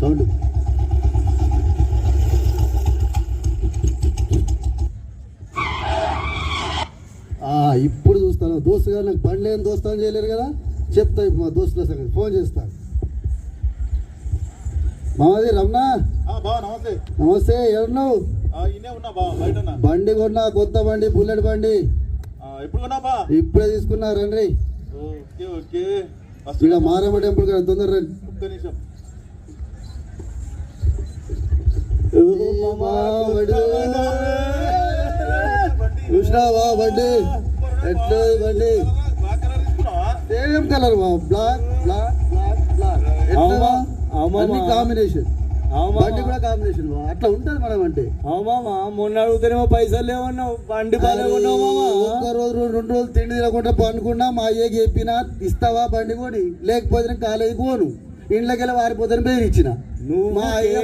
Sound ఇప్పుడు చూస్తాను. దోస్తు గారు నాకు పని లేని దోస్తాను చేయలేరు కదా, చెప్తా మా దోస్తుల సంగతి. ఫోన్ చేస్తాను. మామది రమణ, నమస్తే. నమస్తే. ఎవరున్నావు? బండి కొన్నా, కొత్త బండి, బుల్లెట్ బండి. ఇప్పుడే తీసుకున్నా. రండి ఇక్కడ మారమ్మ టెంపుల్ కదా, తొందర రండి. చూసినావా బండి ఎట్లా? బండి same colour black black black black అన్ని కాంబినేషన్. బండి కూడా కాంబినేషన్ అట్లా ఉంటది మనం అంటే. మామా మొన్న అడుగుతానేమో పైసలు లేవన్నావు, బండి బాగున్నావు. ఒక్క రోజు 2 రోజులు తిండి తినకుండా పండుకున్నా. మా అయ్యకి చెప్పినా ఇస్తావా బండి కొని, లేకపోతే నేను కాలేజీకి పోను, ఇంట్లోకి వెళ్ళి వారిపోతాను పేరు ఇచ్చిన. నువ్వు మా అయ్య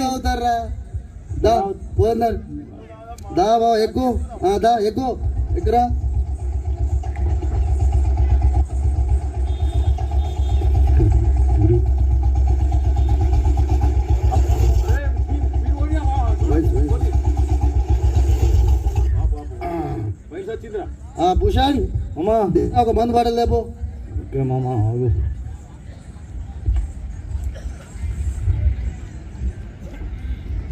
అవుతారా? దా పోతున్నారు. దా బాబా ఎక్కువ, దా ఎక్కువ ఎక్కురా. భూషణ్ అమ్మా ఒక మందు బాటలు లేపో. ఓకే మామా.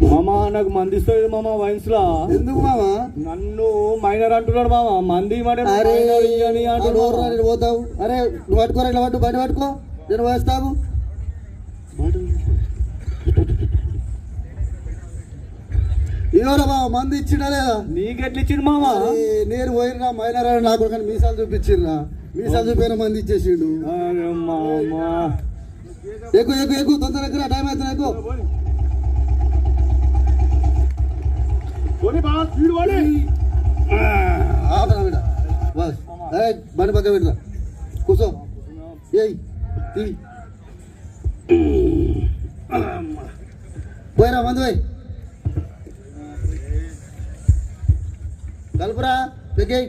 మామా నాకు మంది ఇస్తుంది మామా వైన్స్ లా. ఎందుకు మామా? నన్ను మైనర్ అంటున్నాడు మామా. మంది పోతావు. అరే నువ్వు పట్టుకోరా, ఇట్లా పట్టు, బండి పట్టుకో, నేను వేస్తావు. ఇవ్వరా బాబా, మంది ఇచ్చిండా లేదా? నీకెట్లా ఇచ్చిండు మామా? నేను పోయినా మైనర్ అని నాకు కానీ మీసాలు చూపించిండ్రా. మీసాలు చూపిన మంది ఇచ్చేసిండు. ఎక్కువ ఎక్కువ ఎక్కువ, తొందర ఎక్కువ, టైం అవుతుంది. ఎక్కువ బండి పక్క పెట్టరా, కూర్చో. పోయిరా మంది పోయి కలుపురా. పెక్కి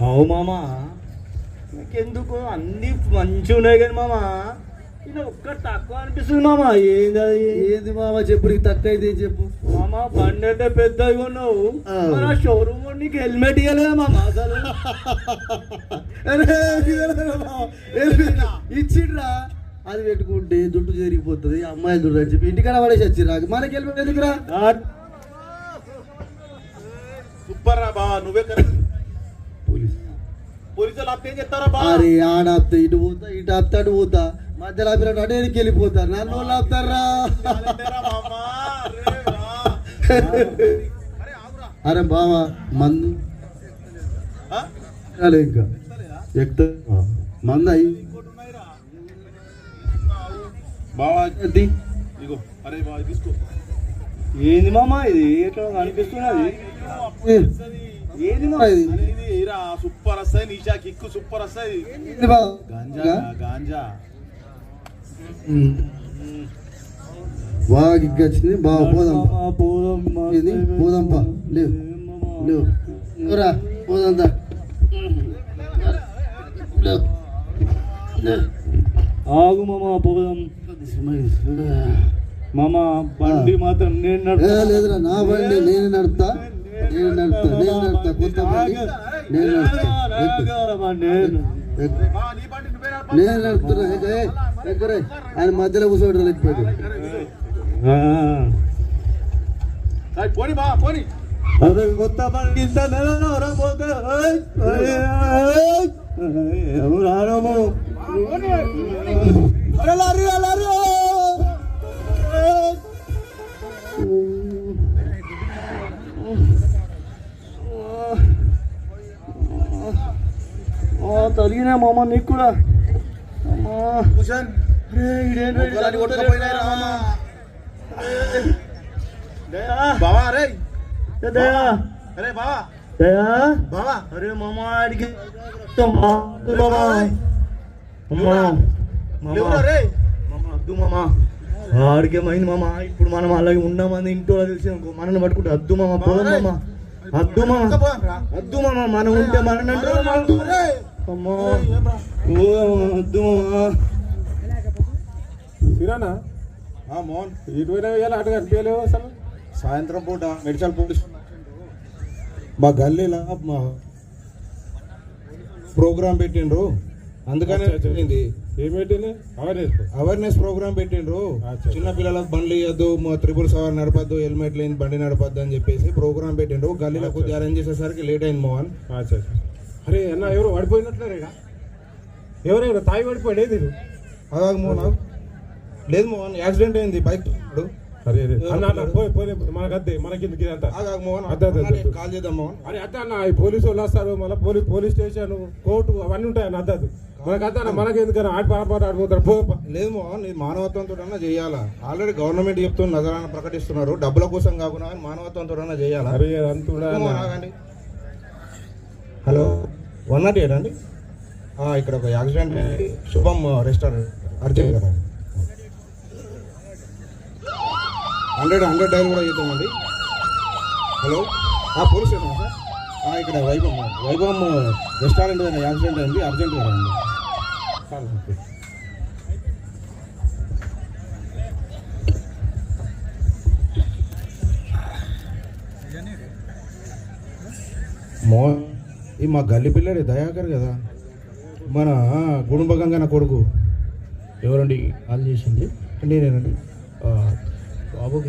అవు మామా. నాకెందుకు అన్ని మంచిగా ఉన్నాయి కానీ మామా, ఇది ఒక్కటి తక్కువ అనిపిస్తుంది మామా. ఏంది మామా చెప్పు, నీకు తక్కువ అయితే చెప్పు మామా. బండి అంటే పెద్దగా ఉన్నావు, షోరూమ్ నీకు హెల్మెట్ ఇవ్వలేదా మామా? అసలు ఇచ్చిండ్రా. అది పెట్టుకుంటే జుట్టు జరిగిపోతుంది, అమ్మాయిలు జుట్టు అని చెప్పి ఇంటికాడ పడేసి వచ్చిర్రా. మనకి హెల్మెట్ ఎందుకురా? సూపర్ రా బా. నువ్వే పోలీసులు ఆపితే ఏం చెప్తారా బా? అరే ఆడ ఆపితే ఇటు పోతా, ఇటు ఆపితే అటు పోతా, మధ్యలో ఆపినట్టు అటు వెనక్కి వెళ్ళిపోతారు. నన్ను వాళ్ళు ఆపుతారా? అరే బావా మందు ఇంకా ఎక్కుతా మందు అయ్యి బావా. ఇగో అరే బావా తీసుకో. ఏంది మామా ఇది ఎట్లా అనిపిస్తున్నది? ఏంది మా ఇది? సూపర్ వస్తాయి, నీచా కిక్కు సూపర్ వస్తాయి. గాంజా గాంజా బాగా కిక్ వచ్చింది. బాగా పోదాం ఇది పోదాంపా. లేవు లేవు రా పోదంతా. ఆగు మామా పోదాం. మామా బండి మాత్రం నేను లేదురా, నా బండి నేను నడుపుతా, నేను నడుపుతా, నేను నడుపుతా. కొత్త బండి నేను నడుపుతా, నేను నడుపుతున్నా. ఎక్కరే ఆయన మధ్యలో కూర్చోబెట్టరా లేకపోతే. అదే కొత్త బండి తగిన మామ నీకు కూడా. బావా రే దయా అరే బావా దయా బావా అరే మామ అడిగి మామ లేవురా రే మామ అద్దు మామ మామ ఆడికేమైంది మామ. ఇప్పుడు మనం అలాగే ఉన్నామని ఇంట్లో తెలిసి మనల్ని పట్టుకుంటే అద్దు మామ, పోదాం మామ. అద్దు మామ, అద్దు మామ, మనం ఉంటే మన అమ్మా అద్దు మామ. తీరానా మోహన్ ఇటు అటు కనిపించలేవు అసలు. సాయంత్రం పూట మెడికల్ పోలీస్ మా గల్లీలో మా ప్రోగ్రామ్ పెట్టిండ్రు, అందుకనే వచ్చింది. ఏమేంటి అవేర్నెస్ ప్రోగ్రామ్ పెట్టిండ్రు. చిన్న పిల్లలకు బండ్లు ఇవ్వద్దు, త్రిపుల్ సవర్ నడపద్దు, హెల్మెట్ లేని బండి నడపద్దు అని చెప్పేసి ప్రోగ్రామ్ పెట్టిండ్రు. గల్లీలో కొద్దిగా అరేంజ్ చేసేసరికి లేట్ అయింది మోహన్. అరే అన్న ఎవరు పడిపోయినట్లేరా? ఎవరైనా తాయి పడిపోయాడే మీరు? అలాగ మోహన్ లేదు మోహన్, యాక్సిడెంట్ అయింది బైక్. అరే అన్న మనకద్దే మనకి అంతా కాల్ చేద్దాం మోహన్. అరే అద్ద అన్న ఈ పోలీసు వాళ్ళు వస్తారు, మళ్ళీ పోలీస్ స్టేషన్, కోర్టు అవన్నీ ఉంటాయన్న. అద్దదు మనకద్దా, మనకి ఎందుకన్నా ఆడిపోతారు. లేదు మోహన్, ఇది మానవత్వంతో చేయాలా. ఆల్రెడీ గవర్నమెంట్ చెప్తున్న నజరాన ప్రకటిస్తున్నారు, డబ్బుల కోసం కాకుండా మానవత్వంతో చేయాలా. అరే అంతా హలో 108 అండి. ఇక్కడ ఒక యాక్సిడెంట్ శుభం రెస్టారెంట్ అర్జెంట్ కదా. 100 డైల్ కూడా చేద్దామండి. హలో పోలీస్ స్టేషన్ సార్, ఇక్కడ వైభవం రెస్టారెంట్ దగ్గర యాక్సిడెంట్ అయింది, అర్జెంట్ కదా అండి. ఈ మా గల్లి పిల్లడే దయాకర్ కదా, మన గుడుంబగంగా నా కొడుకు. ఎవరండి కాల్ చేసింది? నేనేనండి. బాబుకి